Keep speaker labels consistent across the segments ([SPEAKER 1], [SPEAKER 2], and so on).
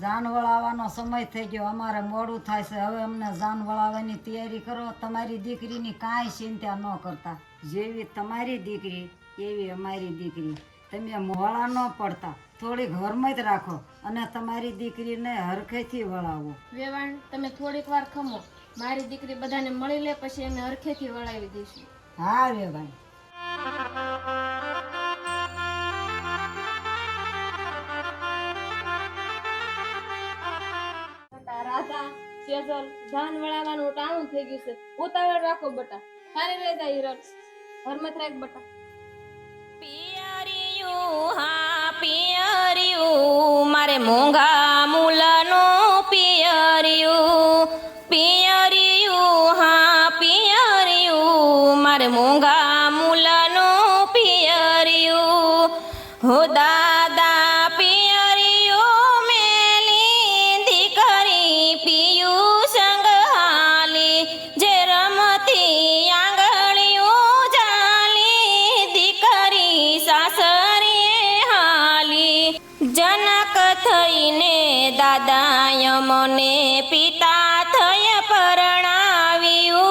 [SPEAKER 1] જાન વળાવવાનો સમય થઈ ગયો, અમારે મોડું થાય છે, હવે અમને જાન વળાવવાની તૈયારી કરો. તમારી દીકરીની કાંઈ ચિંતા ન કરતા, જેવી તમારી દીકરી એવી અમારી દીકરી. તમે મોળા ન પડતા, થોડીક હરમત રાખો અને તમારી દીકરીને હરખેથી વળાવો.
[SPEAKER 2] વેવાણ, તમે થોડીક વાર ખમો, મારી દીકરી બધાને મળી લે, પછી અમે હરખેથી વળાવી દઈશું.
[SPEAKER 1] હા વેવાણ.
[SPEAKER 2] રાધા, સેજલ, ધાન વળાવવાનું ટાણું થઈ ગયું છે, ઉતાવળ રાખો બટા. સારી રહેતા હિરણ, હરમત રાખ બટા.
[SPEAKER 3] પિયરિયું હા પિયરિયું, મારે મોંઘા મૂલનું પિયરિયું. પિયરિયું હા પિયરિયું, મારે મોંઘા મૂલનું પિયરિયું. હો દાદા પિયરિયું મેલી દીકરી પિયું સંગ હાલી, જે રમતી આંગળીયું જાલી દીકરી સાસરીએ હાલી. જનક થઈને દાદાય મને પિતા થય પરણાવ્યું,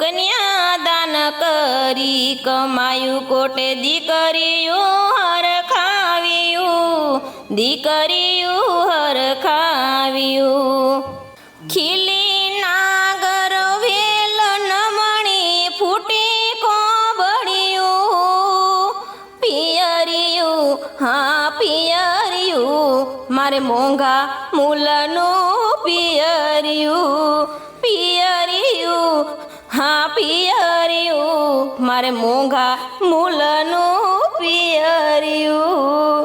[SPEAKER 3] કન્યાદાન કરી કમાયું કોટે દીકરીયું હરખાવ્યું, દીકરીયું હરખાવ્યું. ખીલી નાગર વેલ નમણી ફૂટી કોબળિયું. પિયરિયું હા પિયરિયું, મારે મોંઘા મૂલનું પિયરિયું. પિયરિયું હા પિયરિયું, મારે મોંઘા મૂલનું પિયરિયું.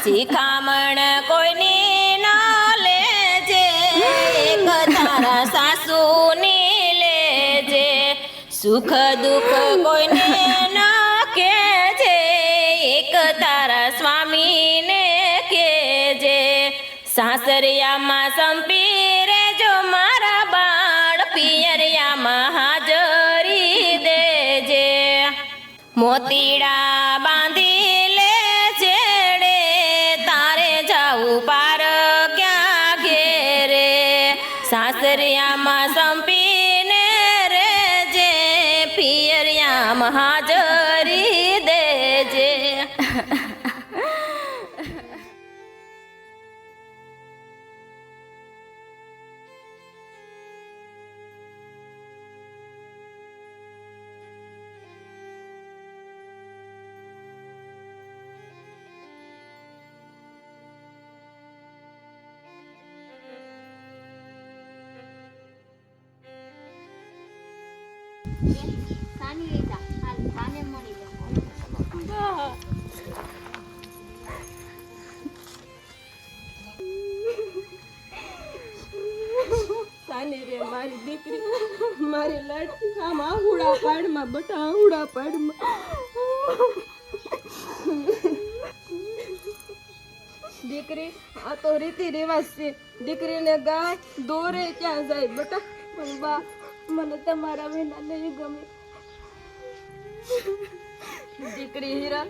[SPEAKER 3] શિખામણ કોઈની ના લેજે, એક તારા સાસુની લેજે. સુખ દુઃખ કોઈને ના કહેજે, એક તારા સ્વામીને કહેજે. સાસરિયામાં સંપી રેજો મારા બાળ, પિયરિયામાં હાજરી દેજે. મોતીડા બાંધી લે જેડે, તારે જાવું પાર ક્યાં ઘેરે. સાસરિયામાં સંપીને રેજે, પિયરિયામાં હાજરી દેજે.
[SPEAKER 2] સાની રહી જા, હાલ થાને મળી જા. સાની રે મારી દીકરી, મારી લાડકી, આમ આહુડા પાડમાં બટા, આહુડા પાડમાં. દીકરી, આ તો રીતિ રિવાજ છે, દીકરીને ગાય દોરે ક્યાં જાય બટા. પણ બા, મને તમારા વિના નહીં ગમે. દીકરી હિરલ,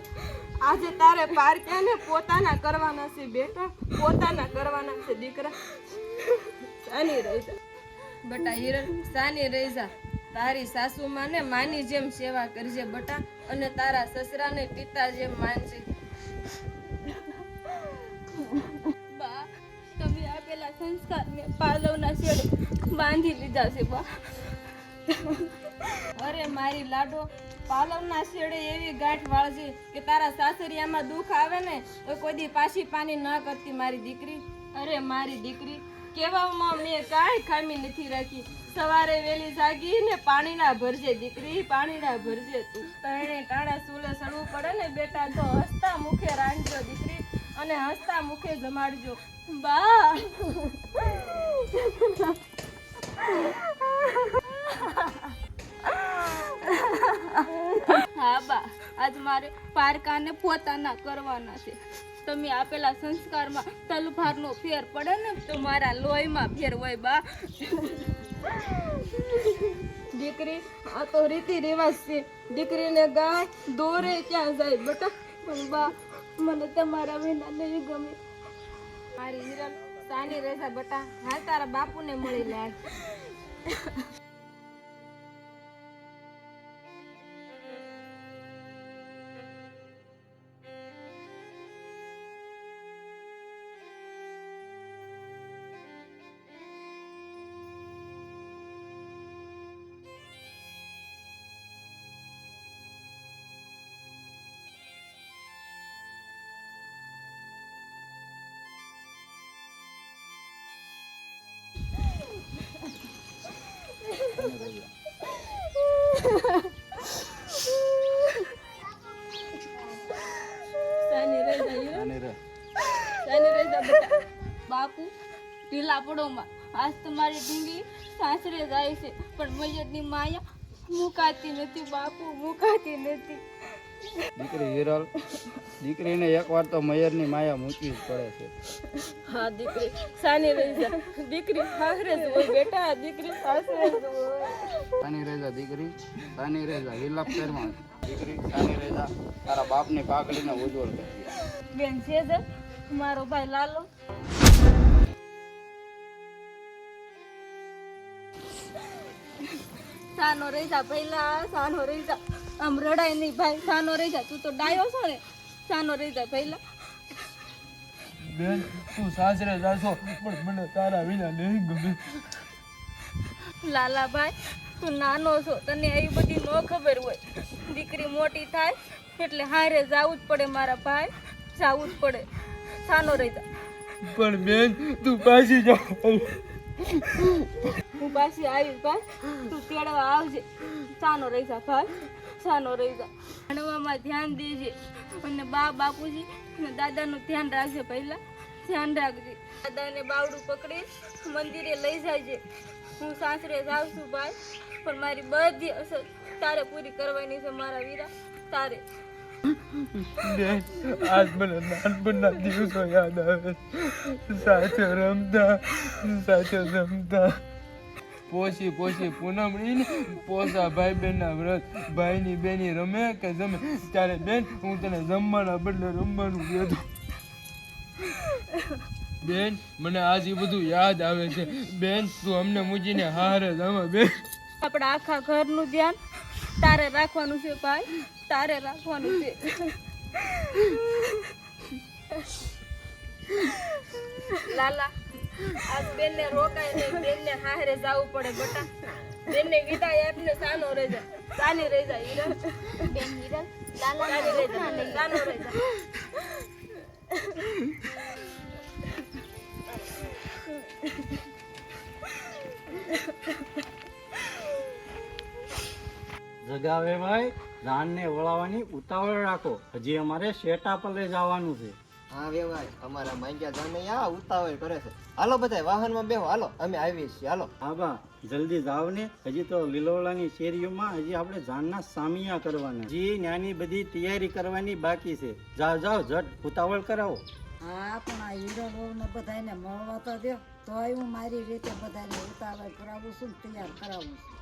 [SPEAKER 2] આજે તારે પારક્યાને પોતાના કરવાના છે બેટા, પોતાના કરવાના છે દીકરા. સાની રહી જા બટા હિરલ, સાની રહી જા. તારી સાસુમાં ને માની જેમ સેવા કરજે બટા, અને તારા સસરાને પિતા જેમ માનજે. બા, તમે આપેલા સંસ્કારને પાલવના છેડે બાંધી લીધા છે બા. અરે મારી લાડો, પાલવના છેડે એવી ગાંઠ વાળજે કે તારા સાસરિયામાં દુઃખ આવે ને તો કોઈ દી પાછી પાની ન કરતી મારી દીકરી. અરે મારી દીકરી, કહેવામાં મેં કાંઈ ખામી નથી રાખી. સવારે વહેલી જાગીને પાણીના ભરજે દીકરી, પાણીના ભરજે. તું ત્રણે ટાણા ચૂલે સડવું પડે ને બેટા, તો હસતા મુખે રાંધજો દીકરી, અને હસતા મુખે જમાડજો બા. હા બા, આજ મારે પારકાને પોતાના કરવાના છે. તમે આપેલા સંસ્કારમાં તલભારનો ફેર પડે ને તો મારા લોહીમાં ફેર હોય બા. દીકરી આ તો રીતિ રિવાજ છે, દીકરીને ગાય દોરે ક્યાં જાય બેટા, પણ બા મને તમારા વિના નહીં ગમે. મારી હિરલ સાની રહેશે બેટા, હાલ તારા બાપુને મળી લે. સાની રહેશે હિરલ, સાની રહેશે બેટા. બાપુ ઢીલા પડો માં, આજ તમારી ઢીંગલી સાસરે જાય છે, પણ મૈયતની માયા મુકાતી નથી બાપુ, મુકાતી નથી.
[SPEAKER 4] દીકરી હિરલ, દીકરીને એકવાર તો મયરની માયા મૂકવી જ પડે છે.
[SPEAKER 2] હા દીકરી સાની રહેશે, દીકરી સાસરે જ હોય બેટા, દીકરી સાસરે જ હોય.
[SPEAKER 4] સાની રેજા દીકરી, સાની રેજા વિલાપ શર્મા. દીકરી સાની રેજા, તારા બાપની પાઘડીને ઉજ્જવળ કરજે.
[SPEAKER 2] બેન છે જ મારો ભાઈ લાલો. સાનો રહી જા પહેલા, સાનો રહી જા, આમ રડાય નહીં ભાઈ, સાનો રહી જા, તું તો ડાયો છો ને, સાનો રહી જા પહેલા.
[SPEAKER 5] બેન તું સાસરે જાશો પણ મને તારા વિના નહીં ગમે.
[SPEAKER 2] લાલાભાઈ તું નાનો છો, તને એવી બધી ન ખબર હોય, દીકરી મોટી થાય એટલે હારે જાવું જ પડે મારા ભાઈ, જાવું જ પડે. સાનો રહી જા.
[SPEAKER 5] પણ બેન તું પાછી જા.
[SPEAKER 2] હું પાછી આવીશ ભાઈ, તું તેડવા આવજે. સાનો રહી જા ભાઈ, સાનો રહી જા. ભણવામાં ધ્યાન દેજે અને બા બાપુજી અને દાદાનું ધ્યાન રાખજે, પહેલા ધ્યાન રાખજે. દાદાને બાવડું પકડી મંદિરે લઈ જાયજે. હું સાસરે જાઉં છું ભાઈ, પણ મારી બધી અસર તારે પૂરી કરવાની છે મારા વીરા, તારે.
[SPEAKER 5] બેન આજ મને નાનપણના દિવસો યાદ આવે, સાથે રમતા, સાથે રમતા. પોસી પોસી પૂનમણીને પોસા ભાઈ બહેનના વ્રત, ભાઈની બેની રમે કે જમે ત્યારે બેન હું તને જમવાના બદલે રમવાનું કહેતો. બેન મને આજ એ બધું યાદ આવે છે. બેન તું અમને મૂકીને હારે જમા બેન.
[SPEAKER 2] આપણા આખા ઘરનું ધ્યાન તારે રાખવાનું છે ભાઈ, તારે રાખવાનું છે. લાલા આજ બેનને રોકાય નહીં, બેનને હારે જવું પડે બેટા, બેનને વિદાય આપને. સાનો રહી જા, સાની રહી જા હિરલ. બેન હિરલ લાલા રહી જા, સાનો રહી જા.
[SPEAKER 6] જગાવે ભાઈ, રાનને વળાવવાની ઉતાવળ રાખો, હજી અમારે શેટા પર લઈ જવાનું છે.
[SPEAKER 7] હા વેવાય, અમારા માંગ્યા જાને આ ઉતાવળ કરે છે. હાલો બધા વાહનમાં બેહો, હાલો અમે આવીએ છીએ, હાલો.
[SPEAKER 6] હા બા જલ્દી જાવ ને, હજી તો લીલોળાની શેરીઓમાં હજી આપણે જાનના સામિયા કરવાના, હજી નાની બધી તૈયારી કરવાની બાકી છે. જાઓ જાઓ ઝટ ઉતાવળ કરાવો.
[SPEAKER 1] હા પણ આ હીરો ને બધાને મળવા તો દો, તોય હું મારી રીતે બધાને ઉતાવળ કરાવું છું ને તૈયાર કરાવું છું.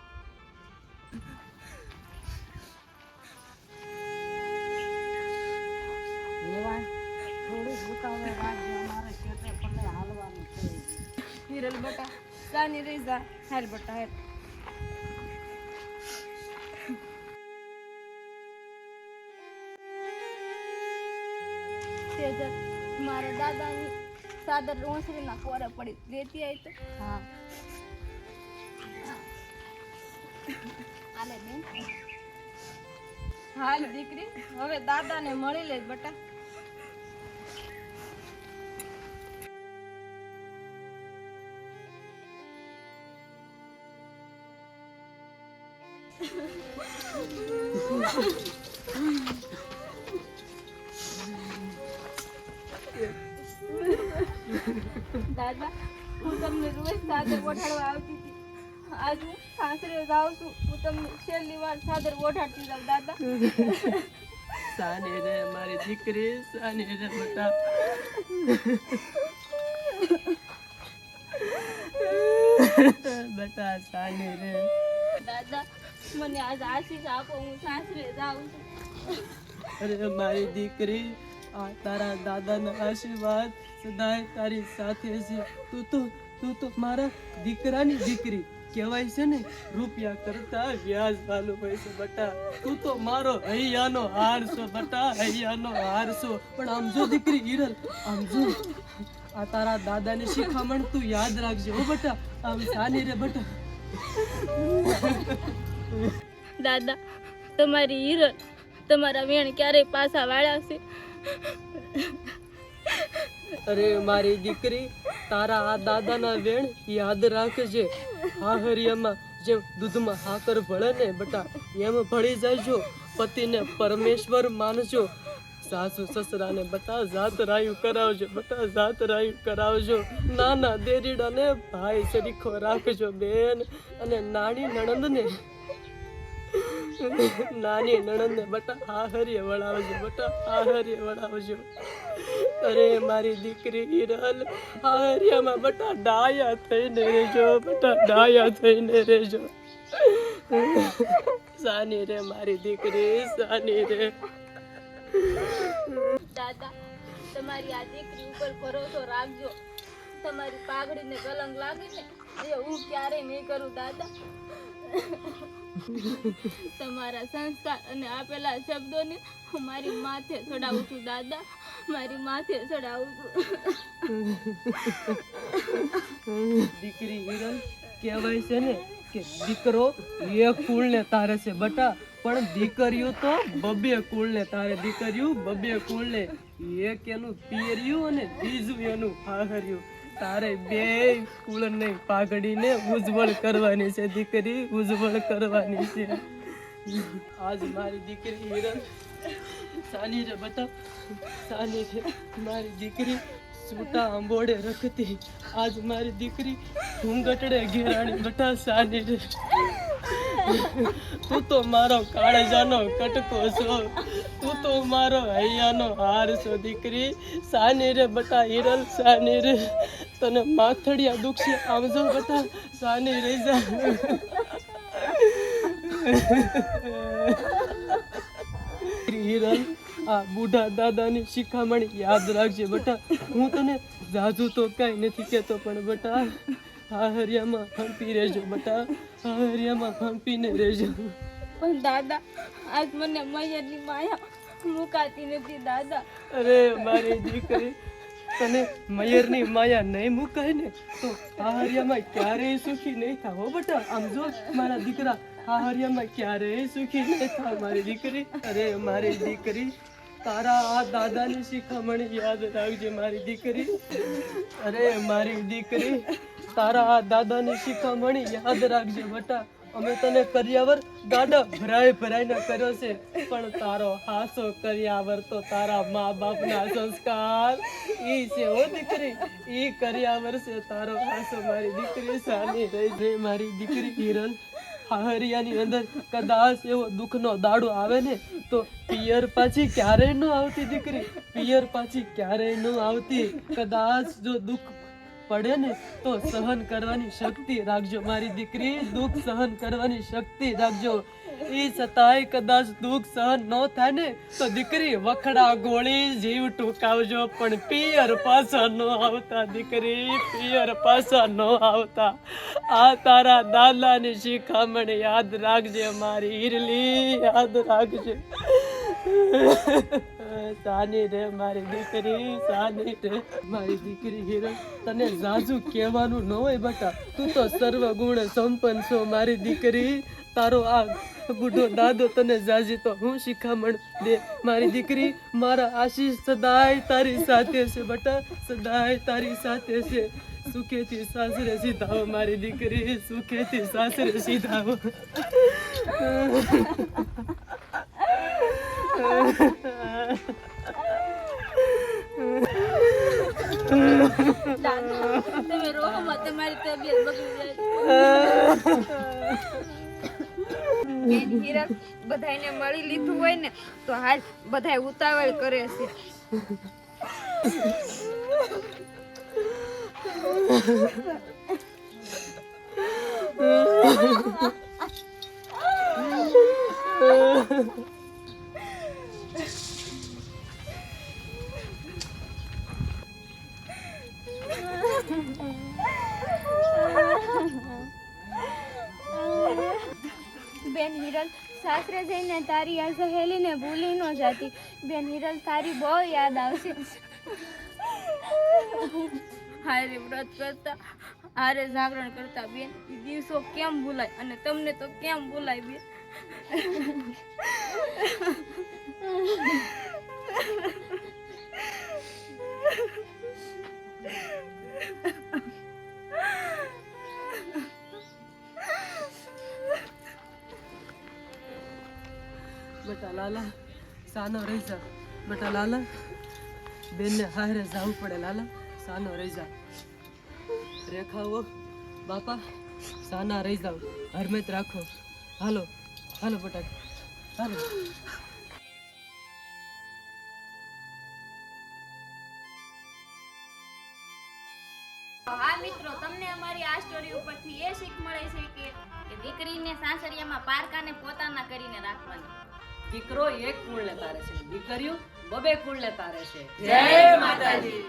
[SPEAKER 1] થોડુંક ઉતાવળ રાખજો, અમારે ખેતર પર હાલવાનું છે.
[SPEAKER 2] હિરલ બેટા સાની રહી જા, હાલ બેટા હાલ. તેજલ મારા દાદાની સાદર ઓસરીના કોરે પડી રેતી આવી તો.
[SPEAKER 1] હા
[SPEAKER 2] હાલે બેન, હાલ દીકરી હવે દાદાને મળી લે બેટા. દાદા હું તમને રોજ ચાદર ઓઢાડવા આવતી હતી, આજ હું સાસરે જાઉં છું, હું તમને છેલ્લી વાર ચાદર ઓઢાડતી જાઉં દાદા.
[SPEAKER 5] સાની રે મારી દીકરી, સાની રે બેટા. બેટા સાની રે.
[SPEAKER 2] દાદા મને આજ આશીષ આપો, હું સાસરે જાઉં છું.
[SPEAKER 5] અરે મારી દીકરી, આ તારા દાદાના આશીર્વાદ સદાય તારી સાથે છે. તું તો મારા દીકરાની દીકરી કહેવાય છે ને, રૂપિયા કરતા વ્યાજ વાલું હોય છે બટા. તું તો મારો હૈયાનો હાર છો બટા, હૈયાનો હાર છો. પણ આમ જો દીકરી હિરલ, આમ જો, આ તારા દાદાની શિખામણ તું યાદ રાખજે હો બટા. આમ સાની રે બટા.
[SPEAKER 2] દાદા તમારી હિરલ તમારા વેણ ક્યારેય પાછા વાળ્યા છે?
[SPEAKER 5] અરે મારી દીકરી, તારા આ દાદાના વેણ યાદ રાખજે. હાહરિયામાં જેમ દૂધમાં હાકર ભળે ને બટા, એમ ભળી જાયજો. પતિને પરમેશ્વર માનજો. સાસુ સસરાને બટા જાતરાયું કરાવજો બટા, જાતરાયું કરાવજો. નાના દેરીડાને ભાઈ સરીખો રાખજો બેન. અને નાની નણંદને બટા હાહરીએ વળાવજો બટા, હાહરીએ વળાવજો. અરે મારી દીકરી હિરલ, હાહરિયામાં બટા ડાયા થઈને રહેજો બટા, ડાયા થઈને રહેજો. સાની રે મારી દીકરી, સાની રે.
[SPEAKER 2] દાદા તમારી આ દીકરી ઉપર ભરોસો રાખજો. તમારી પાઘડીને કલંક લાગીને એ હું ક્યારેય નહીં કરું દાદા. તમારા સંસ્કાર અને આપેલા શબ્દોને હું મારી માથે ચડાવું છું દાદા, મારી માથે ચડાવું છું.
[SPEAKER 5] દીકરી હિરલ, કહેવાય છે ને કે દીકરો એક કુળને તારે છે બટા, પણ દીકરીઓ તો બબે કુળને તારે. દીકરીઓ બબે કુળને, એક એનું પિયરિયું અને બીજું એનું હાહરિયું. તારે બે કુળને પાઘડીને ઉજ્જવળ કરવાની છે દીકરી, ઉજ્જવળ કરવાની છે. આજ મારી દીકરી હિરલ સાની રે બટા, સાની રે મારી દીકરી. છૂટા આંબોડે રખતી આજ મારી દીકરી ઘૂંઘટડે ઘેરાણી બટા, સાની રે. તું તો મારો કાળજાનો કટકો છો, તું તો મારો હૈયાનો હાર છો દીકરી. સાની રે બટા હિરલ, સાની રે. તને માથડિયા દુખશે, આમ જો બટા, સાની રહી જા. હિરલ, આ બુઢા દાદાની શિખામણ યાદ રાખજે બટા. હું તને જાજુ તો કઈ નથી કહેતો, પણ બટા હાહરિયામાં હંપી રહેજો બટા, હાહરિયામાં હંપીને રહેજો.
[SPEAKER 2] પણ દાદા આજ મને મૈયરની માયા મુકાતી નથી દાદા.
[SPEAKER 5] અરે મારી દીકરી, તને મયરની માયા નહીં મુકાય ને તો હાહરિયામાં ક્યારેય સુખી નહીં થાવ હો બટા. આમ જો મારા દીકરા, હાહરિયામાં ક્યારેય સુખી નહીં થાવ મારી દીકરી. અરે મારી દીકરી, તારા આ દાદાની શિખામણ યાદ રાખજે મારી દીકરી. અરે મારી દીકરી, તારા આ દાદાની શિખામણ યાદ રાખજે બટા. અમે તને કર્યાવર ગાડા ભરાઈને કર્યો છે, પણ તારો હાસો કર્યાવર તો તારા મા બાપના સંસ્કાર ઈ છે હો દીકરી, ઈ કર્યાવર છે તારો હાસો મારી દીકરી. સાની રહી મારી દીકરી હિરલ. હાહરિયાની અંદર કદાચ એવો દુઃખનો દાડો આવે ને તો પિયર પાછી ક્યારેય ન આવતી દીકરી, પિયર પાછી ક્યારેય ન આવતી. કદાચ જો દુઃખ પડે ને તો સહન કરવાની શક્તિ રાખજો મારી દીકરી, દુઃખ સહન કરવાની શક્તિ રાખજો. એ છતાંય કદાચ દુઃખ સહન ન થાય ને તો દીકરી વખડા ગોળી જીવ ટૂંકાવજો, પણ પિયર પાછા ન આવતા દીકરી, પિયર પાછા ન આવતા. આ તારા દાદાની શિખામણ યાદ રાખજે મારી હિરલી, યાદ રાખજે. સાની રે મારી દીકરી, સાની રે મારી દીકરી હિરલ. તને જાજુ કહેવાનું ન હોય બટા, તું તો સર્વગુણ સંપન્ન છો મારી દીકરી. તારો આ બુઢો દાદો તને જાજી તો હું શિખામણ દે મારી દીકરી. મારા આશીષ સદાય તારી સાથે છે બટા, સદાય તારી સાથે છે. સુખેથી સાસરે સીધાવો મારી દીકરી, સુખેથી સાસરે સીધાવો.
[SPEAKER 2] દાદા તમે રોવામાં તમારી તબિયત બગડી જાય. બેન હિરલ, બધાયને મળી લીધું હોય ને તો હાલ બધાય ઉતાવળ કરે છે.
[SPEAKER 8] બેન હિરલ, સાસરે જઈને તારી આ સહેલીને ભૂલી ન જાતી. બેન હિરલ, તારી બહુ યાદ આવશે.
[SPEAKER 2] હારે વ્રત કરતા, હારે જાગરણ કરતા બેન, ઈ દિવસો કેમ ભૂલાય અને તમને તો કેમ ભૂલાય બેન.
[SPEAKER 5] બેટા લાલા, સાનો રહી જા. બેટા લાલા, બેનને હારે જવું પડે. લાલા, સાનો રહી જા. રેખાઓ બાપા, સાના રહી જાવ, હરમેત રાખો. હાલો હાલો બેટા, હાલો.
[SPEAKER 3] હા મિત્રો, તમને અમારી આ સ્ટોરી ઉપરથી એ શીખ મળે છે કે દીકરીને સાસરિયામાં પારકાને પોતાના કરીને રાખવાની.
[SPEAKER 9] દીકરો એક કુળ ને તારે છે, દીકરીઓ બબે કુળ ને તારે છે.
[SPEAKER 5] જય માતાજી.